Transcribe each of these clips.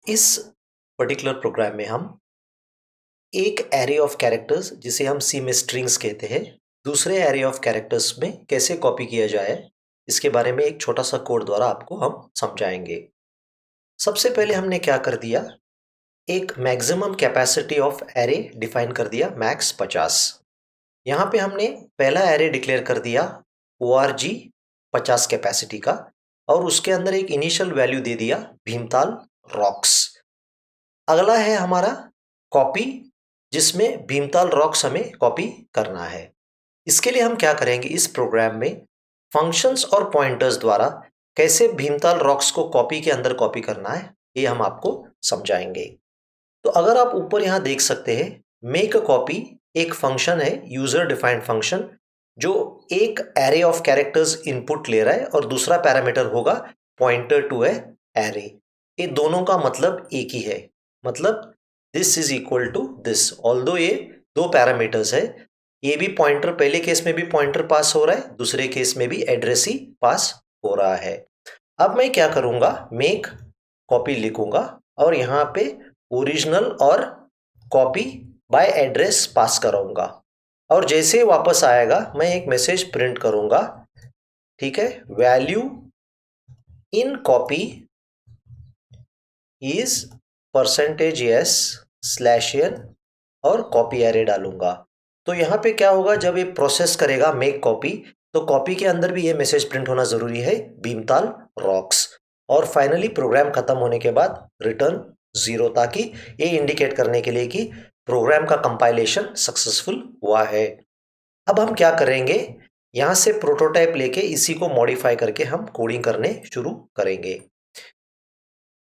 इस particular programme में हम एक एरे ऑफ कैरेक्टर्स जिसे हम सी में स्ट्रिंग्स कहते हैं, दूसरे एरे ऑफ कैरेक्टर्स में कैसे कॉपी किया जाए, इसके बारे में एक छोटा सा कोड द्वारा आपको हम समझाएंगे। सबसे पहले हमने क्या कर दिया, एक maximum capacity of array define कर दिया, मैक्स 50। यहाँ पे हमने पहला एरे डिक्लेयर कर दिया org 50 कैपेसिटी का, और उसके अंदर एक इनिशियल वैल्यू दे दिया भीमताल रॉक्स। अगला है हमारा कॉपी, जिसमें भीमताल रॉक्स हमें कॉपी करना है। इसके लिए हम क्या करेंगे, इस प्रोग्राम में फंक्शंस और पॉइंटर्स द्वारा कैसे भीमताल रॉक्स को कॉपी के अंदर कॉपी करना है, ये हम आपको समझाएंगे। तो अगर आप ऊपर यहाँ देख सकते हैं, मेक अ कॉपी एक फंक्शन है, यूजर डिफाइंड फंक्शन, जो एक एरे ऑफ कैरेक्टर्स इनपुट ले रहा है और दूसरा पैरामीटर होगा पॉइंटर टू ए एरे। ये दोनों का मतलब एक ही है, मतलब this is equal to this. Although ये दो पैरामीटर्स है, ये भी पॉइंटर, पहले केस में भी पॉइंटर पास हो रहा है, दूसरे केस में भी एड्रेस ही पास हो रहा है। अब मैं क्या करूंगा, मेक कॉपी लिखूंगा और यहाँ पे ओरिजिनल और कॉपी बाय एड्रेस पास कराऊंगा, और जैसे वापस आएगा मैं एक मैसेज प्रिंट करूंगा, ठीक है, value in copy is %s/n और कॉपी एरे डालूंगा। तो यहाँ पे क्या होगा, जब ये प्रोसेस करेगा मेक कॉपी, तो कॉपी के अंदर भी ये मैसेज प्रिंट होना जरूरी है, भीमताल रॉक्स, और फाइनली प्रोग्राम खत्म होने के बाद रिटर्न 0, ताकि ये इंडिकेट करने के लिए कि प्रोग्राम का कंपाइलेशन सक्सेसफुल हुआ है। अब हम क्या करेंगे, यहाँ से प्रोटोटाइप लेके इसी को मॉडिफाई करके हम कोडिंग करने शुरू करेंगे।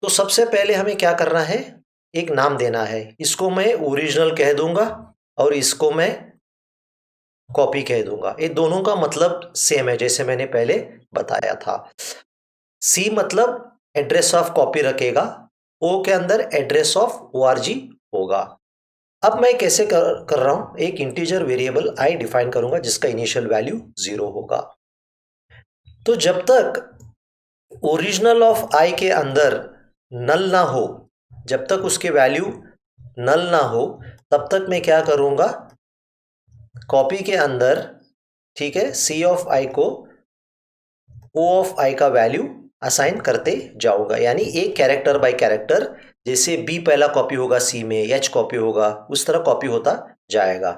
तो सबसे पहले हमें क्या करना है, एक नाम देना है, इसको मैं ओरिजिनल कह दूंगा और इसको मैं कॉपी कह दूंगा। ये दोनों का मतलब सेम है, जैसे मैंने पहले बताया था। सी मतलब एड्रेस ऑफ कॉपी रखेगा, ओ के अंदर एड्रेस ऑफ org होगा। अब मैं कैसे कर रहा हूं, एक इंटीजर वेरिएबल आई डिफाइन करूंगा जिसका इनिशियल वैल्यू 0 होगा। तो जब तक ओरिजिनल ऑफ आई के अंदर नल ना हो, जब तक उसके वैल्यू नल ना हो, तब तक मैं क्या करूंगा, कॉपी के अंदर, ठीक है, सी ऑफ आई को ओ ऑफ आई का वैल्यू असाइन करते जाऊंगा, यानी एक कैरेक्टर बाय कैरेक्टर, जैसे बी पहला कॉपी होगा सी में, एच कॉपी होगा, उस तरह कॉपी होता जाएगा,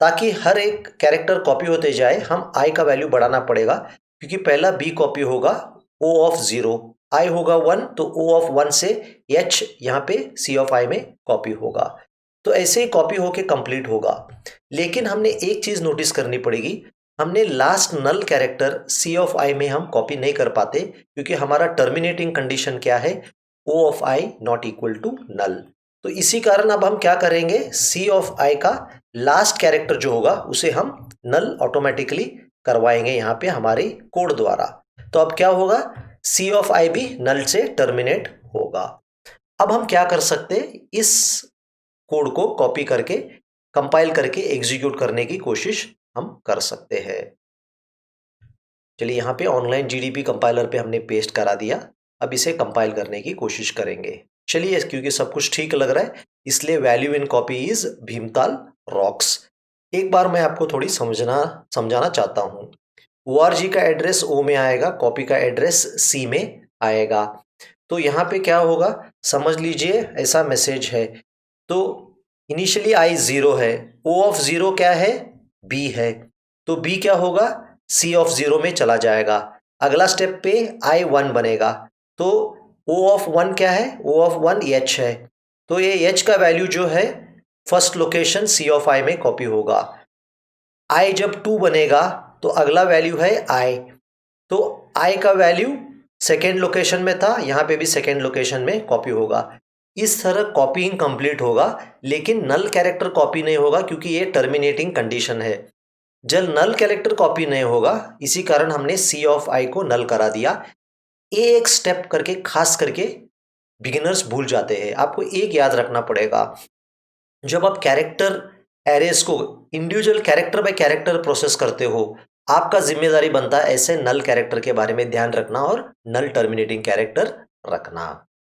ताकि हर एक कैरेक्टर कॉपी होते जाए। हम आई का वैल्यू बढ़ाना पड़ेगा, क्योंकि पहला बी कॉपी होगा ओ ऑफ 0, आई होगा 1, तो ओ ऑफ 1 से एच यहाँ पे सी ऑफ आई में कॉपी होगा। तो ऐसे ही कॉपी होके कंप्लीट होगा। लेकिन हमने एक चीज नोटिस करनी पड़ेगी, हमने last null character C of I में हम कॉपी नहीं कर पाते, क्योंकि हमारा टर्मिनेटिंग कंडीशन क्या है, O of I not equal to null. तो इसी कारण अब हम क्या करेंगे, सी ऑफ आई का लास्ट कैरेक्टर जो होगा उसे हम नल ऑटोमेटिकली करवाएंगे यहाँ पे हमारे कोड द्वारा। तो अब क्या होगा, सी ऑफ आई भी नल से टर्मिनेट होगा। अब हम क्या कर सकते हैं, इस कोड को कॉपी करके कंपाइल करके एग्जीक्यूट करने की कोशिश हम कर सकते हैं। चलिए, यहाँ पे ऑनलाइन जीडीपी कंपाइलर पे हमने पेस्ट करा दिया। अब इसे कंपाइल करने की कोशिश करेंगे। चलिए, क्योंकि सब कुछ ठीक लग रहा है, इसलिए value in copy is Bhimtal rocks. एक बार मैं आपको थोड़ी समझाना चाहता हूँ। org का एड्रेस ओ में आएगा, कॉपी का एड्रेस सी में आएगा। तो यहाँ पे क्या होगा, समझ लीजिए ऐसा मैसेज है। तो इनिशियली आई 0 है, ओ ऑफ 0 क्या है, बी है, तो बी क्या होगा, सी ऑफ 0 में चला जाएगा। अगला स्टेप पे आई 1 बनेगा, तो ओ ऑफ 1 क्या है, ओ ऑफ 1 एच है, तो ये एच का वैल्यू जो है first location C of I में कॉपी होगा। आई जब 2 बनेगा तो अगला वैल्यू है आई, तो आई का वैल्यू सेकेंड लोकेशन में था, यहाँ पे भी सेकेंड लोकेशन में कॉपी होगा। इस तरह कॉपीइंग कंप्लीट होगा, लेकिन नल कैरेक्टर कॉपी नहीं होगा, क्योंकि ये टर्मिनेटिंग कंडीशन है। जब नल कैरेक्टर कॉपी नहीं होगा, इसी कारण हमने सी ऑफ आई को नल करा दिया। एक स्टेप करके खास करके बिगिनर्स भूल जाते हैं, आपको एक याद रखना पड़ेगा, जब आप कैरेक्टर एरेस को individual character bye character process करते हो, आपका जिम्मेदारी बनता है ऐसे नल कैरेक्टर के बारे में ध्यान रखना और नल टर्मिनेटिंग कैरेक्टर रखना।